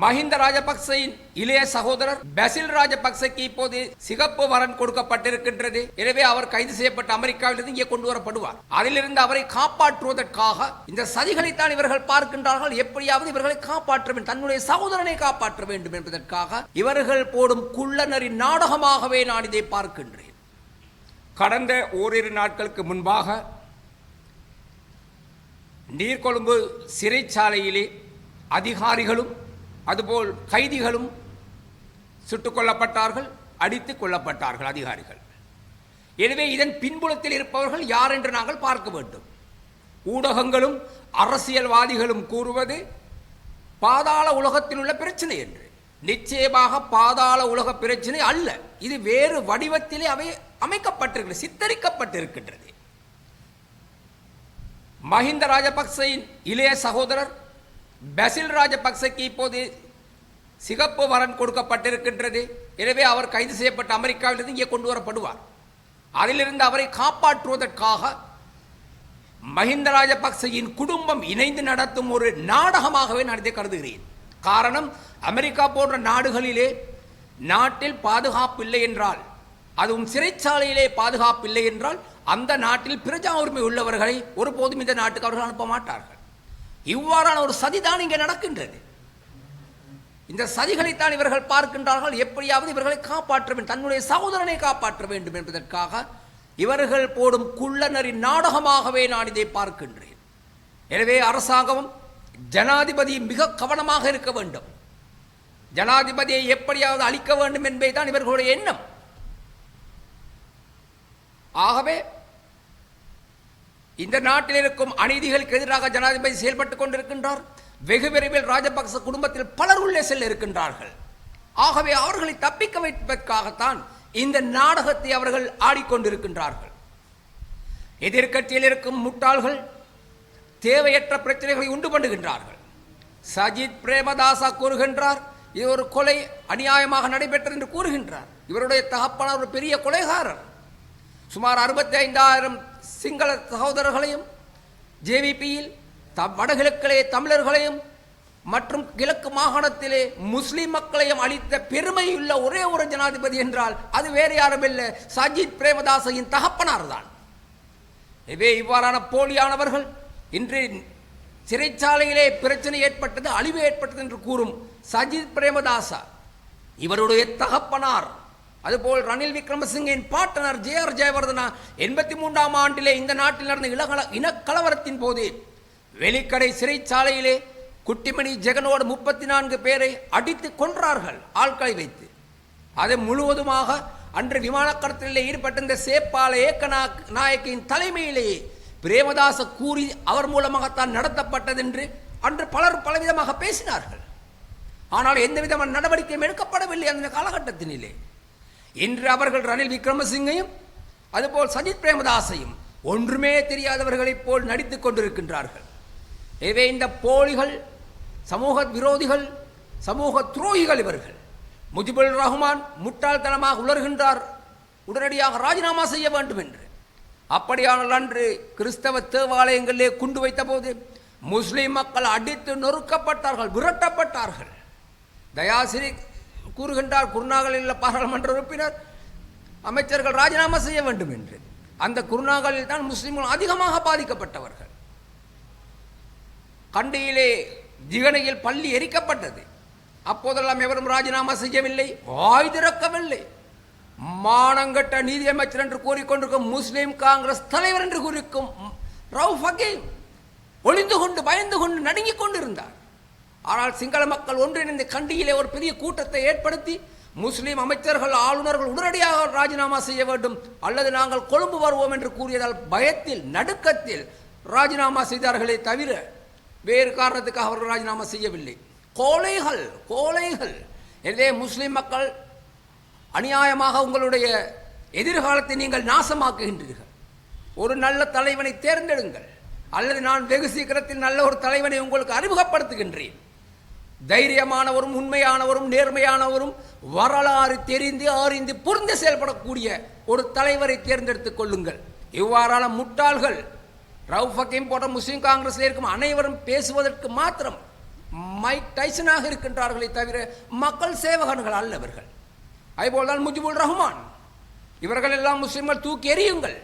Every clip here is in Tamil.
மஹிந்த ராஜபக்சேயின் இளைய சகோதரர் பசில் ராஜபக்சேக்கு இப்போது சிகப்பு வரன் கொடுக்கப்பட்டிருக்கின்றது. எனவே அவர் கைது செய்யப்பட்ட அமெரிக்காவிலிருந்து இங்கே கொண்டு வரப்படுவார். அதிலிருந்து அவரை காப்பாற்றுவதற்காக இந்த சதிகளைத்தான் இவர்கள் பார்க்கின்றார்கள். எப்படியாவது இவர்களை காப்பாற்ற வேண்டும், தன்னுடைய சகோதரனை காப்பாற்ற வேண்டும் என்பதற்காக இவர்கள் போடும் குள்ளநரி நாடகமாகவே நான் இதை பார்க்கின்றேன். கடந்த ஓரிரு நாட்களுக்கு முன்பாக நீர்கொழும்பு சிறைச்சாலையிலே அதிகாரிகளும் அதுபோல் கைதிகளும் சுட்டுக் கொல்லப்பட்டார்கள், அடித்துக் கொல்லப்பட்டார்கள் அதிகாரிகள். எனவே இதன் பின்புலத்தில் இருப்பவர்கள் யார் என்று நாங்கள் பார்க்க வேண்டும். ஊடகங்களும் அரசியல்வாதிகளும் கூறுவது பாதாள உலகத்தில் உள்ள பிரச்சனை என்று. நிச்சயமாக பாதாள உலக பிரச்சனை அல்ல, இது வேறு வடிவத்திலே அவை அமைக்கப்பட்டிருக்கிறது, சித்தரிக்கப்பட்டிருக்கின்றது. மஹிந்த ராஜபக்சேயின் இளைய சகோதரர் பசில் ராஜபக்சேக்கு இப்போது சிகப்பு வரன் கொடுக்கப்பட்டிருக்கின்றது. எனவே அவர் கைது செய்யப்பட்ட அமெரிக்காவிலிருந்து இங்கே கொண்டு வரப்படுவார். அதிலிருந்து அவரை காப்பாற்றுவதற்காக மஹிந்த ராஜபக்சேயின் குடும்பம் இணைந்து நடத்தும் ஒரு நாடகமாகவே நான் இதை கருதுகிறேன். காரணம், அமெரிக்கா போன்ற நாடுகளிலே நாட்டில் பாதுகாப்பு இல்லை என்றால், அதுவும் சிறைச்சாலையிலே பாதுகாப்பு இல்லை என்றால், அந்த நாட்டில் பிரஜா உரிமை உள்ளவர்களை ஒருபோதும் இந்த நாட்டுக்கு அவர்கள் அனுப்ப மாட்டார்கள். இவ்வாறான ஒரு சதிதான் இங்கே நடக்கின்றது. இந்த சதிகளைத்தான் இவர்கள் பார்க்கின்றார்கள். எப்படியாவது இவர்களை காப்பாற்ற வேண்டும், தன்னுடைய சகோதரனை காப்பாற்ற வேண்டும் என்பதற்காக இவர்கள் போடும் குள்ளநரி நாடகமாகவே நான் இதை பார்க்கின்றேன். எனவே அரசாங்கமும் ஜனாதிபதி மிக கவனமாக இருக்க வேண்டும். ஜனாதிபதியை எப்படியாவது அழிக்க வேண்டும் என்பதுதான் இவர்களுடைய எண்ணம். ஆகவே இந்த நாட்டில் இருக்கும் அநீதிகளுக்கு எதிராக ஜனாதிபதி செயல்பட்டுக் கொண்டிருக்கின்றார். வெகு விரைவில் ராஜபக்ச குடும்பத்தில் பலர் உள்ளே செல்ல இருக்கின்றார்கள். ஆகவே அவர்களை தப்பிக்க வைப்பதற்காகத்தான் இந்த நாடகத்தை அவர்கள் ஆடிக்கொண்டிருக்கின்றார்கள். எதிர்க்கட்சியில் இருக்கும் முட்டாள்கள் தேவையற்ற பிரச்சனைகளை உண்டு பண்ணுகின்றார்கள். சஜித் பிரேமதாசா கூறுகின்றார், இது ஒரு கொலை அநியாயமாக நடைபெற்றது என்று கூறுகின்றார். இவருடைய தகப்பனார் ஒரு பெரிய கொலைகாரர். சுமார் 65,000 சிங்கள சகோதரர்களையும் ஜேவிபியில் வடகிழக்கிலே தமிழர்களையும் மற்றும் கிழக்கு மாகாணத்திலே முஸ்லிம் மக்களையும் அளித்த பெருமையுள்ள ஒரே ஒரு ஜனாதிபதி என்றால் அது வேறு யாரும் இல்லை, சஜித் பிரேமதாசையின் தகப்பனார் தான். எனவே இவ்வாறான போலியானவர்கள் இன்று சிறைச்சாலையிலே பிரச்சனை ஏற்பட்டது, அழிவு ஏற்பட்டது என்று கூறும் சஜித் பிரேமதாசா இவருடைய தகப்பனார். அதுபோல் ரணில் விக்ரமசிங்கின் பாட்டனர் ஜே.ஆர். ஜெயவர்தனா 83ஆம் ஆண்டிலே இந்த நாட்டில் நடந்த இனக்கலவரத்தின் போது வெளிக்கடை சிறைச்சாலையிலே குட்டிமணி ஜெகனோடு 34 பேரை அடித்து கொன்றார்கள் ஆட்களை வைத்து. அதை முழுவதுமாக அன்று விமான கடத்தலில் ஈடுபட்ட இந்த சேப்பால ஏக்க நாயக்கின் தலைமையிலேயே பிரேமதாச கூறி அவர் மூலமாகத்தான் நடத்தப்பட்டது என்று அன்று பலர் பலவிதமாக பேசினார்கள். ஆனால் எந்த விதமான நடவடிக்கையும் எடுக்கப்படவில்லை அந்த காலகட்டத்தினிலே. இன்று அவர்கள் ரணில் விக்ரமசிங்கையும் அதுபோல் சஜித் பிரேமதாசையும் ஒன்றுமே தெரியாதவர்களைப் போல் நடித்துக் கொண்டிருக்கின்றார்கள். எனவே இந்த போலிகள், சமூக விரோதிகள், சமூக துரோகிகள் இவர்கள். முஜிபுர் ரஹ்மான் முட்டாள்தனமாக உளர்கின்றார், உடனடியாக ராஜினாமா செய்ய வேண்டும் என்று. அப்படியானால் அன்று கிறிஸ்தவ தேவாலயங்களிலே குண்டு வைத்த போது முஸ்லிம் மக்கள் அடித்து நொறுக்கப்பட்டார்கள், விரட்டப்பட்டார்கள். தயாசிரி கூறுகின்றார், குருநாகலில் உள்ள பாராளுமன்ற உறுப்பினர் அமைச்சர்கள் ராஜினாமா செய்ய வேண்டும் என்று. அந்த குருநாகலில் தான் முஸ்லிம்கள் அதிகமாக பாதிக்கப்பட்டவர்கள். கண்டியிலே ஜிகனையில் பள்ளி எரிக்கப்பட்டது. அப்போதெல்லாம் எவரும் ராஜினாமா செய்யவில்லை, வாய் திறக்கவில்லை. மானங்கட்ட நீதியமைச்சர் என்று கூறிக்கொண்டிருக்கும் முஸ்லிம் காங்கிரஸ் தலைவர் என்று கூறிக்கும் ரவுஃப் ஹக்கீம் ஒளிந்து கொண்டு பயந்து கொண்டு நடுங்கிக் கொண்டிருந்தார். ஆனால் சிங்கள மக்கள் ஒன்றிணைந்து கண்டியிலே ஒரு பெரிய கூட்டத்தை ஏற்படுத்தி முஸ்லிம் அமைச்சர்கள், ஆளுநர்கள் உடனடியாக ராஜினாமா செய்ய வேண்டும் அல்லது நாங்கள் கொழும்பு வருவோம் என்று கூறியதால் பயத்தில் நடுக்கத்தில் ராஜினாமா செய்தார்களே தவிர வேறு காரணத்துக்காக அவர்கள் ராஜினாமா செய்யவில்லை. கோழைகள் கோழைகள். எனவே முஸ்லிம் மக்கள் அநியாயமாக உங்களுடைய எதிர்காலத்தை நீங்கள் நாசமாக்குகின்றீர்கள். ஒரு நல்ல தலைவனை தேர்ந்தெடுங்கள் அல்லது நான் வெகு சீக்கிரத்தில் நல்ல ஒரு தலைவனை உங்களுக்கு அறிமுகப்படுத்துகின்றேன். தைரியமானவரும் உண்மையானவரும் நேர்மையானவரும் வரலாறு தெரிந்து அறிந்து புரிந்து செயல்படக்கூடிய ஒரு தலைவரை தேர்ந்தெடுத்துக் கொள்ளுங்கள். இவ்வாறான முட்டாள்கள் ரவுஃப் ஹக்கீம் போன்ற முஸ்லிம் காங்கிரஸில் இருக்கும் அனைவரும் பேசுவதற்கு மாத்திரம் மைக் டைசனாக இருக்கின்றார்களே தவிர மக்கள் சேவகர்கள் அல்லவர்கள். அதேபோல்தான் முஜிபுர் ரஹ்மான். இவர்கள் எல்லாம் முஸ்லிம்கள் தூக்கி எறியுங்கள்,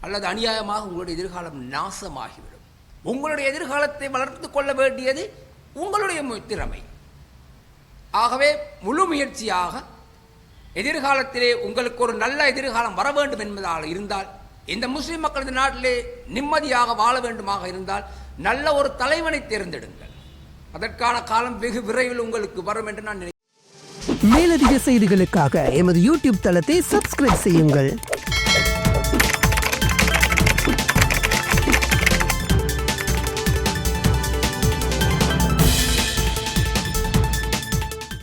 அல்லது அநியாயமாக உங்களுடைய எதிர்காலம் நாசமாகிவிடும். உங்களுடைய எதிர்காலத்தை வளர்த்து கொள்ள வேண்டியது உங்களுடைய திறமை. ஆகவே முழு முயற்சியாக எதிர்காலத்திலே உங்களுக்கு ஒரு நல்ல எதிர்காலம் வர வேண்டும் என்பதாக இருந்தால், இந்த முஸ்லிம் மக்களது நாட்டிலே நிம்மதியாக வாழ வேண்டுமாக இருந்தால் நல்ல ஒரு தலைவனை தேர்ந்தெடுங்கள். அதற்கான காலம் வெகு விரைவில் உங்களுக்கு வரும் என்று நான் நினைக்கிறேன். மேலதிக செய்திகளுக்காக எமது யூடியூப் தளத்தை சப்ஸ்கிரைப் செய்யுங்கள்.